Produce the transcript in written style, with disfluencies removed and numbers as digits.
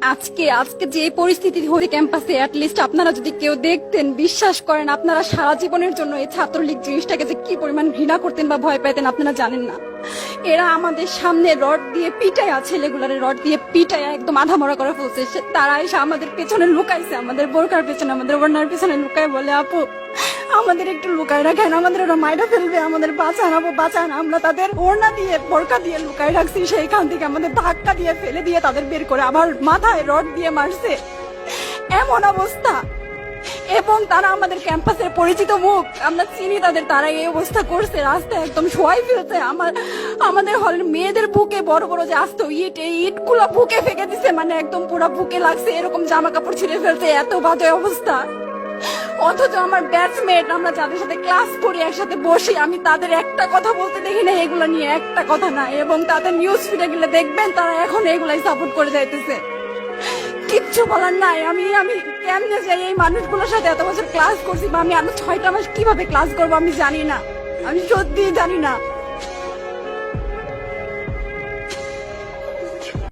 আজকে আজকে যে পরিস্থিতি হয়েছে ক্যাম্পাসে, অ্যাটলিস্ট আপনারা যদি কেউ দেখতেন, বিশ্বাস করেন আপনারা সারা জীবনের জন্য এই ছাত্রলীগ জিনিসটাকে যে কি পরিমাণ ঘৃণা করতেন বা ভয় পেতেন আপনারা জানেন না। এরা আমাদের সামনে রড দিয়ে পিটায়া, ছেলেগুলারে রড দিয়ে পিটায়া একদম আধা মরা করে ফেলছে। তারা এসে আমাদের পেছনে লুকাইছে, আমাদের বোরকার পেছনে, আমাদের ওড়নার পেছনে লুকায় বলে, আপু আমাদের একটু লুকায় রাখেন, আমাদের ওরা মাইরা ফেলবে, আমাদের বাঁচান আপু বাঁচান। আমরা তাদের ওড়না দিয়ে বোরকা দিয়ে লুকায় রাখছি, সেইখান থেকে আমাদের ধাক্কা দিয়ে ফেলে দিয়ে তাদের বের করে আবার মাথায় রড দিয়ে মারছে, এমন অবস্থা। এবং তারা আমাদের ক্যাম্পাসের পরিচিত মুখ, আমরা চিনি তাদের, তারা এই অবস্থা করছে, রাস্তায় একদম শোয়াই ফেলছে। আমাদের হলের মেয়েদের বুকে বড় বড় যে আসতো ইট, এই ইট গুলো বুকে ফেঁকে দিছে, মানে একদম পুরো বুকে লাগছে, এরকম জামা কাপড় ছিঁড়ে ফেলছে, এত বাজে অবস্থা। অথচ আমার ব্যাচমেট, আমরা যাদের সাথে ক্লাস করি, একসাথে বসি, আমি তাদের একটা কথা বলতে দেখি না এগুলো নিয়ে, একটা কথা না। এবং তাদের নিউজ ফিডে গেলে দেখবেন তারা এখন এগুলাই সাপোর্ট করে যাইতেছে, কিচ্ছু বলার নাই। আমি কেমনে যাই এই মানুষগুলোর সাথে এত বছর ক্লাস করছি, বা আমি আরো 6টা মাস কিভাবে ক্লাস করবো আমি জানি না, আমি সত্যি জানি না।